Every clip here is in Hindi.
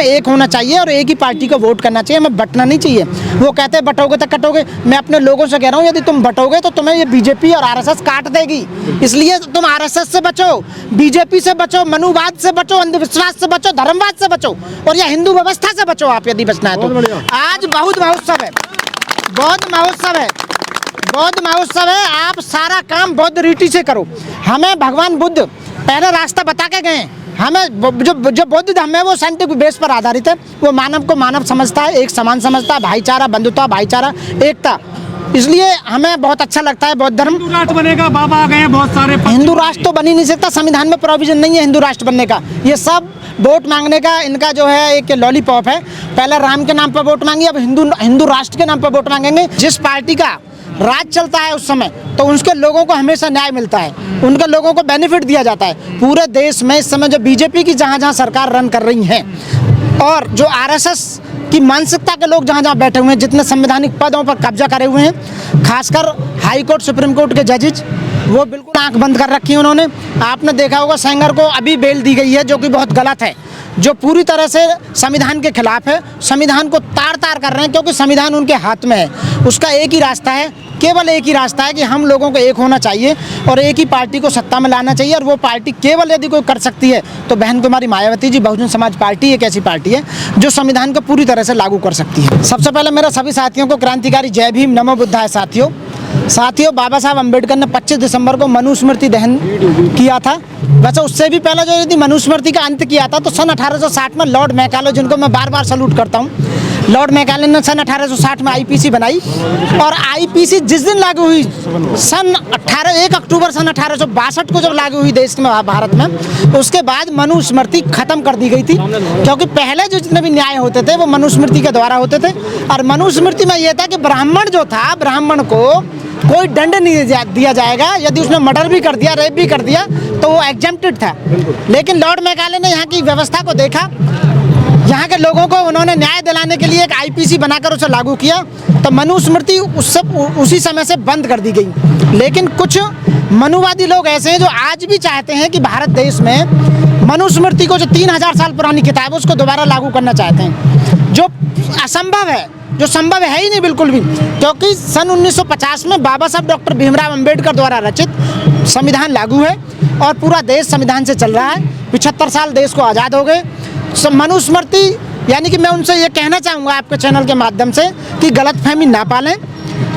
एक होना चाहिए और एक ही पार्टी को वोट करना चाहिए, हमें बंटना नहीं चाहिए। वो कहते हैं बटोगे तो कटोगे, मैं अपने लोगों से कह रहा हूँ यदि तुम बटोगे तो तुम्हें ये बीजेपी और आरएसएस काट देगी। इसलिए तुम आरएसएस से बचो, बीजेपी से बचो, मनुवाद से बचो, अंधविश्वास से बचो, धर्मवाद से बचो और या हिंदू व्यवस्था से बचो। आप यदि बचना है तो आज बौद्ध महोत्सव है, बौद्ध महोत्सव है, बौद्ध महोत्सव है। आप सारा काम बौद्ध रीति से करो। हमें भगवान बुद्ध पहले रास्ता बता के गए। हमें जो बौद्ध धर्म है वो साइंटिफिक बेस पर आधारित है। वो मानव को मानव समझता है, एक समान समझता है, भाईचारा, बंधुता, भाईचारा, एकता। इसलिए हमें बहुत अच्छा लगता है बौद्ध धर्म। हिंदू राष्ट्र बनेगा, बाबा आ गए हैं बहुत सारे। हिंदू राष्ट्र तो बन ही नहीं सकता, संविधान में प्रोविजन नहीं है हिंदू राष्ट्र बनने का। ये सब वोट मांगने का इनका जो है एक लॉलीपॉप है। पहले राम के नाम पर वोट मांगी, अब हिंदू राष्ट्र के नाम पर वोट मांगेंगे। जिस पार्टी का राज चलता है उस समय तो उसके लोगों को हमेशा न्याय मिलता है, उनके लोगों को बेनिफिट दिया जाता है। पूरे देश में इस समय जो बीजेपी की जहाँ सरकार रन कर रही है और जो आरएसएस की मानसिकता के लोग जहाँ बैठे हुए हैं, जितने संवैधानिक पदों पर कब्जा करे हुए हैं, खासकर हाई कोर्ट, सुप्रीम कोर्ट के जजेज, वो बिल्कुल आंख बंद कर रखी है उन्होंने। आपने देखा होगा सेंगर को अभी बेल दी गई है, जो कि बहुत गलत है, जो पूरी तरह से संविधान के खिलाफ है। संविधान को तार तार कर रहे हैं क्योंकि संविधान उनके हाथ में है। उसका एक ही रास्ता है, केवल एक ही रास्ता है कि हम लोगों को एक होना चाहिए और एक ही पार्टी को सत्ता में लाना चाहिए। और वो पार्टी केवल यदि कोई कर सकती है तो बहन कुमारी मायावती जी, बहुजन समाज पार्टी एक ऐसी पार्टी है जो संविधान को पूरी तरह से लागू कर सकती है। सबसे पहले मेरा सभी साथियों को क्रांतिकारी जय भीम, नमो बुद्धाय। साथियों, बाबा साहब अम्बेडकर ने 25 दिसंबर को मनुस्मृति दहन किया था। वैसे उससे भी पहले जो यदि मनुस्मृति का अंत किया था तो सन 1860 में लॉर्ड मैकाले, जिनको मैं बार बार सैल्यूट करता हूँ, लॉर्ड मैकाले ने सन 1860 में आईपीसी बनाई। और आईपीसी जिस दिन लागू हुई, 1 अक्टूबर सन 1862 को जब लागू हुई देश में, भारत में, उसके बाद मनुस्मृति खत्म कर दी गई थी। क्योंकि पहले जो जितने भी न्याय होते थे वो मनुस्मृति के द्वारा होते थे। और मनुस्मृति में यह था कि ब्राह्मण जो था, ब्राह्मण को कोई दंड नहीं दिया जाएगा। यदि उसने मर्डर भी कर दिया, रेप भी कर दिया तो वो एग्जेम्प्टेड था। लेकिन लॉर्ड मैकाले ने यहाँ की व्यवस्था को देखा, यहाँ के लोगों को उन्होंने न्याय दिलाने के लिए एक आईपीसी बनाकर उसे लागू किया, तो मनुस्मृति उसी समय से बंद कर दी गई। लेकिन कुछ मनुवादी लोग ऐसे हैं जो आज भी चाहते हैं कि भारत देश में मनुस्मृति को, जो 3000 साल पुरानी किताब है, उसको दोबारा लागू करना चाहते हैं, जो असंभव है, जो संभव है ही नहीं बिल्कुल भी। क्योंकि सन 1950 में बाबा साहब डॉक्टर भीमराव अंबेडकर द्वारा रचित संविधान लागू है और पूरा देश संविधान से चल रहा है। 75 साल देश को आज़ाद हो गए। मनुस्मृति, यानी कि मैं उनसे ये कहना चाहूँगा आपके चैनल के माध्यम से कि गलतफहमी ना पालें,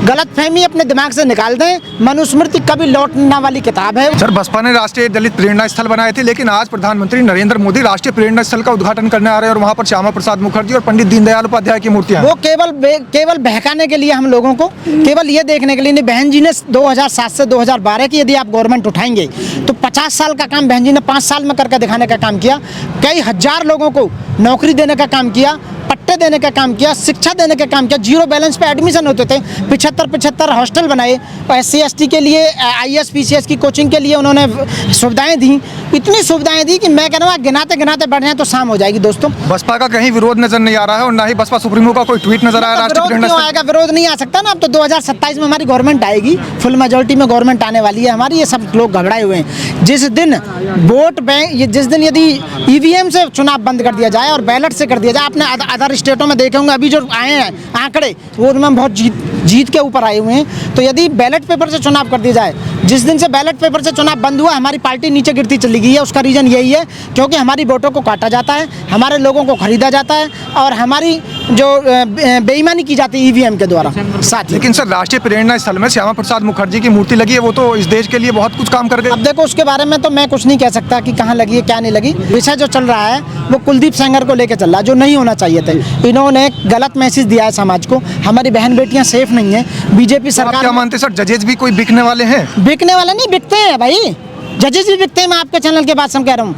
गलतफहमी अपने दिमाग से निकाल दें। मनुस्मृति कभी लौटने वाली किताब है। सर, बसपा ने राष्ट्रीय दलित प्रेरणा स्थल बनाए थे, लेकिन आज प्रधानमंत्री नरेंद्र मोदी राष्ट्रीय प्रेरणा स्थल का उद्घाटन करने आ रहे हैं और वहाँ पर श्यामा प्रसाद मुखर्जी और पंडित दीनदयाल उपाध्याय की मूर्तियाँ। वो केवल बहकाने के लिए, हम लोगों को केवल ये देखने के लिए नहीं। बहन जी ने 2007 से 2012 की यदि आप गवर्नमेंट उठाएंगे तो 50 साल का काम बहन जी ने 5 साल में करके दिखाने का काम किया। कई हजार लोगों को नौकरी देने का काम किया, पट्टे देने का काम किया, शिक्षा देने का काम किया। 0 बैलेंस पे एडमिशन होते थे, 75 हॉस्टल बनाए और SC/ST के लिए, IAS PCS की कोचिंग के लिए उन्होंने सुविधाएं दी। इतनी सुविधाएं दी कि मैं कह रहा हूँ गिनाते गिनाते बढ़ जाए तो शाम हो जाएगी दोस्तों। बसपा का कहीं विरोध नजर नहीं आ रहा है और ना ही बसपा सुप्रीमो का कोई ट्वीट नजर आया। विरोध क्यों आएगा? विरोध नहीं आ सकता ना। अब तो 2027 में हमारी गवर्नमेंट आएगी, फुल मेजोरिटी में गवर्नमेंट आने वाली है हमारी। ये सब लोग घबराए हुए हैं। जिस दिन वोट बैंक, जिस दिन यदि EVM से चुनाव बंद कर दिया जाए और बैलेट से कर दिया जाए, आपने अदर स्टेटों में देखे होंगे, अभी जो आए हैं आंकड़े वो उनमें बहुत जीत के ऊपर आए हुए हैं। तो यदि बैलेट पेपर से चुनाव कर दिया जाए, जिस दिन से बैलेट पेपर से चुनाव बंद हुआ, हमारी पार्टी नीचे गिरती चली गई है। उसका रीज़न यही है क्योंकि हमारी वोटों को काटा जाता है, हमारे लोगों को खरीदा जाता है और हमारी जो बेईमानी की जाती है EVM के द्वारा। साथ लेकिन सर, राष्ट्रीय प्रेरणा स्थल में श्यामा प्रसाद मुखर्जी की मूर्ति लगी है, वो तो इस देश के लिए बहुत कुछ काम कर गए। अब देखो, उसके बारे में तो मैं कुछ नहीं कह सकता कि कहाँ लगी है, क्या नहीं लगी। विषय जो चल रहा है वो कुलदीप सेंगर को लेकर चल रहा है, जो नहीं होना चाहिए थे। इन्होंने गलत मैसेज दिया है समाज को। हमारी बहन बेटियां सेफ नहीं है। बीजेपी सरकार, क्या मानते सर, जजेज भी कोई बिकने वाले हैं? बिकने वाले नहीं, बिकते हैं भाई, जजेस भी बिकते हैं। मैं आपके चैनल के बाद से कह रहा हूँ,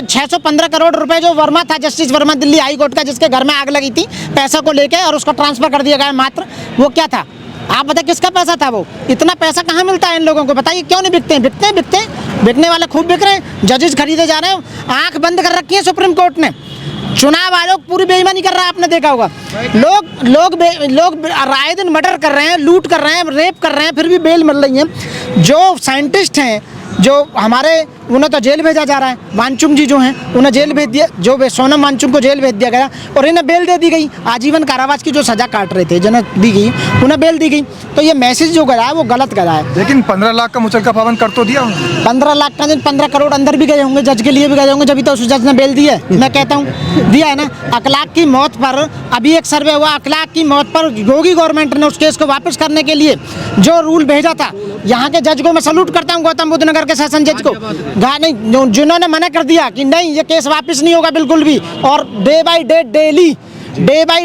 615 करोड़ रुपए जो वर्मा था, justice Verma Delhi high court का, जिसके घर में आग लगी थी पैसा को लेकर और उसको ट्रांसफर कर दिया गया मात्र, वो क्या था? आप बताइए किसका पैसा था वो? इतना पैसा कहाँ मिलता है इन लोगों को? बताइए क्यों नहीं बिकते हैं? बिकते हैं, बिकने वाले खूब बिक रहे हैं। जजेस खरीदे जा रहे हैं। आंख बंद कर रखी है सुप्रीम कोर्ट ने। चुनाव आयोग पूरी बेईमानी कर रहा है, आपने देखा होगा। लोग आए दिन मर्डर कर रहे हैं, लूट कर रहे हैं, रेप कर रहे हैं, फिर भी बेल मिल रही है। जो साइंटिस्ट हैं, जो हमारे उन्हें तो जेल भेजा जा रहा है। वांगचुक जी जो हैं उन्हें जेल भेज दिया, जो सोनम वांगचुक को जेल भेज दिया गया और इन्हें बेल दे दी गई। आजीवन कारावास की जो सजा काट रहे थे जिन्हें दी गई, उन्हें बेल दी गई। तो ये मैसेज जो गया है वो गलत गया है। लेकिन 15 लाख का मुचलका पाबंद कर तो दिया। 15 लाख का 15 करोड़ अंदर भी गए होंगे, जज के लिए भी गए होंगे, जब तो उस जज ने बेल दी है। मैं कहता हूँ दिया है ना। अखलाक की मौत पर अभी एक सर्वे हुआ, अखलाक की मौत पर योगी गवर्नमेंट ने उस केस को वापस करने के लिए जो रूल भेजा था, यहाँ के जज को मैं सल्यूट करता हूँ, गौतम बुद्ध नगर के सेशन जज को, नहीं जिन्होंने मना कर दिया कि नहीं ये केस वापस नहीं होगा बिल्कुल भी। और डे बाई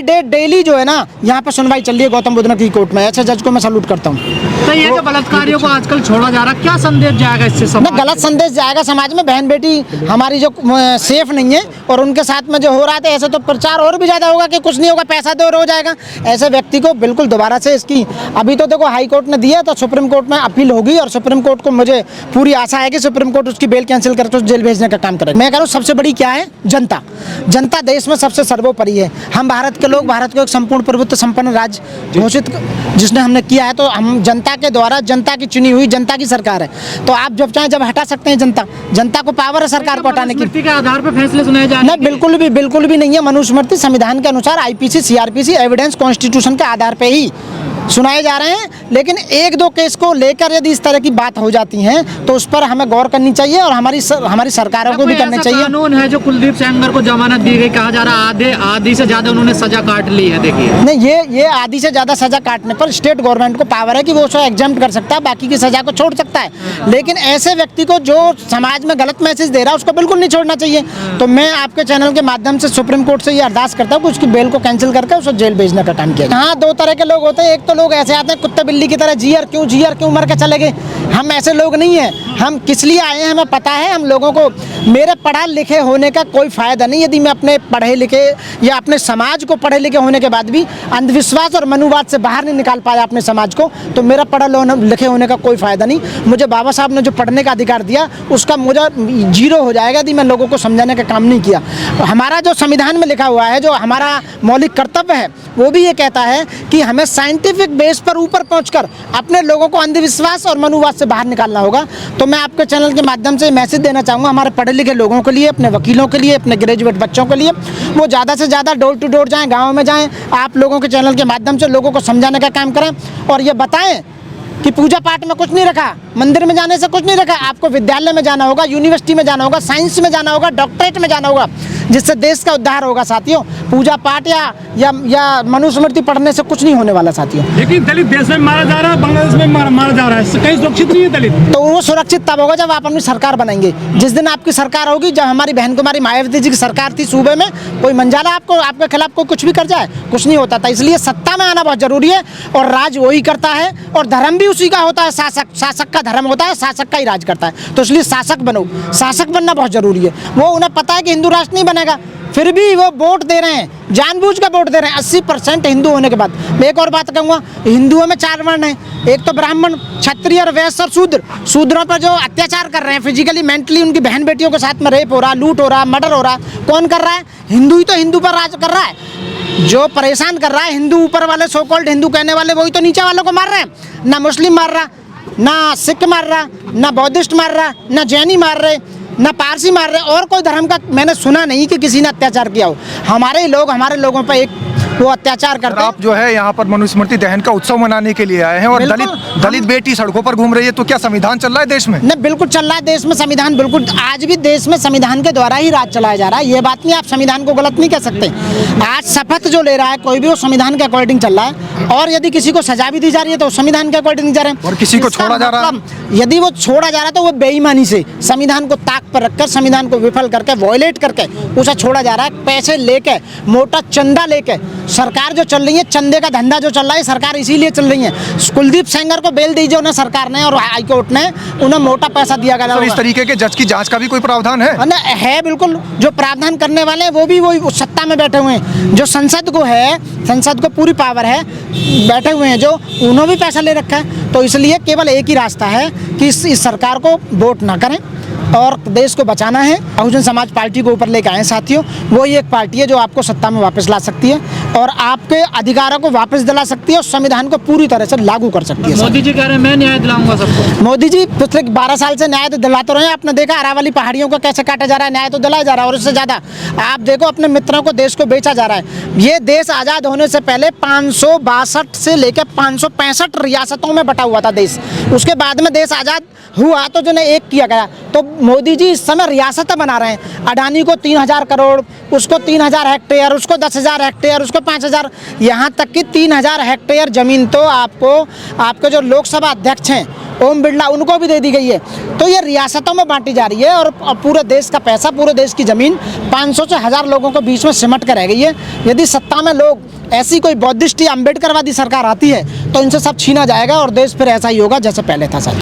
डे डेली जो है ना यहाँ पर सुनवाई चल रही है गौतम बुद्ध नगर की कोर्ट में। ऐसे जज को मैं सल्यूट करता हूँ। तो ये जो बलात्कारियों को आजकल छोड़ा जा रहा है, क्या संदेश जाएगा इससे समाज में? गलत संदेश जाएगा समाज में। बहन बेटी हमारी जो सेफ नहीं है और उनके साथ में जो हो रहा है, ऐसे तो प्रचार और भी ज़्यादा होगा कि कुछ नहीं होगा, पैसा दो और हो जाएगा। ऐसे व्यक्ति को बिल्कुल दोबारा से इसकी, अभी तो देखो हाई कोर्ट ने दिया तो सुप्रीम कोर्ट में अपील होगी और सुप्रीम कोर्ट को मुझे पूरी आशा है कि सुप्रीम कोर्ट उसकी बेल कैंसिल करके जेल भेजने का काम करेगा। मैं कह रहा हूँ सबसे बड़ी क्या है, जनता देश में सबसे सर्वोपरि है। हम भारत के लोग भारत को एक संपूर्ण प्रभुत्व संपन्न राज्य घोषित जिसने हमने किया है, तो हम जनता के द्वारा, जनता की चुनी हुई जनता की सरकार है। तो आप जब चाहें जब हटा सकते हैं। जनता को पावर है सरकार को हटाने की। के आधार पर फैसले सुनाए जा रहे हैं? नहीं, बिल्कुल भी नहीं है। मनुस्मृति संविधान के अनुसार आईपीसी सीआरपीसी एविडेंस कॉन्स्टिट्यूशन के आधार पे ही सुनाए जा रहे हैं। लेकिन एक दो केस को लेकर यदि इस तरह की बात हो जाती है तो उस पर हमें गौर करनी चाहिए और हमारी सरकारों को भी करना चाहिए। कानून है जो कुलदीप सेंगर को जमानत दी गई, कहा जा रहा है आधी से ज्यादा उन्होंने सजा काट ली है। देखिए नहीं, ये आधी से ज्यादा सजा काटने पर स्टेट गवर्नमेंट को पावर है कि वो उसको एग्जाम्प्ट कर सकता है, बाकी की सजा को छोड़ सकता है। लेकिन ऐसे व्यक्ति को जो समाज में गलत मैसेज दे रहा है उसको बिल्कुल नहीं छोड़ना चाहिए। तो मैं आपके चैनल के माध्यम से सुप्रीम कोर्ट से ये अरदास करता हूँ कि उसकी बेल को कैंसिल करके उसको जेल भेजने का काम किया। हाँ, दो तरह के लोग होते हैं। एक तो लोग ऐसे आते हैं कुत्ते बिल्ली की तरह, जी आर क्यों मर के चले गए। हम ऐसे लोग नहीं हैं। हम किस लिए आए हैं हमें पता है। हम लोगों को मेरे पढ़ा लिखे होने का कोई फायदा नहीं यदि मैं अपने पढ़े लिखे या अपने समाज को पढ़े लिखे होने के बाद भी अंधविश्वास और मनुवाद से बाहर नहीं निकाल पाया अपने समाज को, तो मेरा पढ़ा लिखे होने का कोई फायदा नहीं। मुझे बाबा साहब ने जो पढ़ने का अधिकार दिया उसका मुझे जीरो हो जाएगा यदि मैं लोगों को समझाने का काम नहीं किया। हमारा जो संविधान में लिखा हुआ है, जो हमारा मौलिक कर्तव्य है, वो भी ये कहता है कि हमें साइंटिफिक बेस पर ऊपर पहुंचकर अपने लोगों को अंधविश्वास और मनुवाद से बाहर निकालना होगा। तो मैं आपके चैनल के माध्यम से मैसेज देना चाहूँगा हमारे पढ़े लिखे लोगों के लिए, अपने वकीलों के लिए, अपने ग्रेजुएट बच्चों के लिए, वो ज़्यादा से ज़्यादा डोर टू डोर जाएँ, गाँव में जाएँ, आप लोगों के चैनल के माध्यम से लोगों को समझाने का काम करें और ये बताएं कि पूजा पाठ में कुछ नहीं रखा, मंदिर में जाने से कुछ नहीं रखा। आपको विद्यालय में जाना होगा, यूनिवर्सिटी में जाना होगा, साइंस में जाना होगा, डॉक्टरेट में जाना होगा, जिससे देश का उद्धार होगा साथियों। पूजा पाठ या मनुस्मृति पढ़ने से कुछ नहीं होने वाला साथियों। लेकिन दलित देश में मारा जा रहा है, बांग्लादेश में मारा जा रहा है, कहीं सुरक्षित नहीं है दलित। तो वो सुरक्षित तब होगा जब आप अपनी सरकार बनाएंगे। जिस दिन आपकी सरकार होगी, जब हमारी बहन कुमारी मायावती जी की सरकार थी सूबे में, कोई मंजाला आपके खिलाफ कोई कुछ भी कर जाए, कुछ नहीं होता था। इसलिए सत्ता में आना बहुत जरूरी है और राज वही करता है और धर्म भी उसी का होता है। शासक का धर्म होता है, शासक का ही राज करता है। तो इसलिए शासक बनो, शासक बनना बहुत जरूरी है। वो उन्हें पता है कि हिंदू राष्ट्र नहीं बनेगा, फिर भी वो वोट दे रहे हैं, जानबूझ कर वोट दे रहे हैं। 80% हिंदू होने के बाद मैं एक और बात कहूँगा, हिंदुओं में 4 वर्ण हैं। एक तो ब्राह्मण, क्षत्रिय और वैश्य और शूद्र। शूद्रों पर जो अत्याचार कर रहे हैं, फिजिकली मेंटली उनकी बहन बेटियों के साथ में रेप हो रहा, लूट हो रहा, मर्डर हो रहा, कौन कर रहा है? हिंदू ही तो हिंदू पर राज कर रहा है। जो परेशान कर रहा है हिंदू, ऊपर वाले सो कॉल्ड हिंदू कहने वाले, वही तो नीचे वालों को मार रहे हैं। ना मुस्लिम मार रहा, ना सिख मार रहा, ना बौद्धिस्ट मार रहा, ना जैनी मार रहे, ना पारसी मार रहे। और कोई धर्म का मैंने सुना नहीं कि किसी ने अत्याचार किया हो। हमारे लोगों पर एक वो अत्याचार करते हैं। आप जो है यहाँ पर मनुस्मृति दहन का उत्सव मनाने के लिए आए हैं और दलित बेटी सड़कों पर घूम रही है, तो क्या संविधान चल रहा है देश में? नहीं, बिल्कुल चल रहा है देश में संविधान। बिल्कुल आज भी देश में संविधान के द्वारा ही राज चलाया जा रहा है। ये बात नहीं, आप संविधान को गलत नहीं कह सकते। आज शपथ जो ले रहा है कोई भी, वो संविधान के अकॉर्डिंग चल रहा है और यदि किसी को सजा भी दी जा रही है तो संविधान के अकॉर्डिंग दी जा रहे हैं। और किसी को छोड़ा जा रहा है, यदि वो छोड़ा जा रहा है तो वो बेईमानी से संविधान को ताक पर रखकर, संविधान को विफल करके, वॉयलेट करके उसे छोड़ा जा रहा है। पैसे लेके, मोटा चंदा लेके सरकार जो चल रही है, चंदे का धंधा जो चल रहा है, सरकार इसीलिए चल रही है। कुलदीप सेंगर को बेल दी जो उन्हें सरकार ने और हाईकोर्ट ने, उन्हें मोटा पैसा दिया गया। तो इस तरीके के जज की जांच का भी कोई प्रावधान है? है बिल्कुल। जो प्रावधान करने वाले हैं वो भी वही सत्ता में बैठे हुए हैं। जो संसद को है, संसद को पूरी पावर है, बैठे हुए हैं जो, उन्होंने भी पैसा ले रखा है। तो इसलिए केवल एक ही रास्ता है कि इस सरकार को वोट ना करें और देश को बचाना है। बहुजन समाज पार्टी को ऊपर लेकर आए साथियों। वो ही एक पार्टी है जो आपको सत्ता में वापस ला सकती है और आपके अधिकारों को वापस दिला सकती है और संविधान को पूरी तरह से लागू कर सकती है। मोदी जी कह रहे हैं मैं न्याय दिलाऊंगा सबको। मोदी जी पिछले 12 साल से न्याय तो दिलाते रहे हैं। आपने देखा अरावली पहाड़ियों को कैसे काटा जा रहा है, न्याय तो दिलाया जा रहा है। और उससे ज़्यादा आप देखो अपने मित्रों को देश को बेचा जा रहा है। ये देश आज़ाद होने से पहले 562 से लेकर 565 रियासतों में बटा हुआ था देश। उसके बाद में देश आज़ाद हुआ तो जो एक किया गया। तो मोदी जी इस समय रियासतें बना रहे हैं। अडानी को 3000 करोड़, उसको 3000 हेक्टेयर, उसको 10,000 हेक्टेयर, उसको 5000, यहाँ तक कि 3000 हेक्टेयर ज़मीन तो आपके जो लोकसभा अध्यक्ष हैं ओम बिरला, उनको भी दे दी गई है। तो ये रियासतों में बांटी जा रही है और पूरे देश का पैसा, पूरे देश की ज़मीन 500 से 1000 लोगों के बीच में सिमट कर रह गई है। यदि सत्ता में लोग ऐसी कोई बौद्धिस्ट या अम्बेडकरवादी सरकार आती है तो इनसे सब छीना जाएगा और देश फिर ऐसा ही होगा जैसे पहले था सर।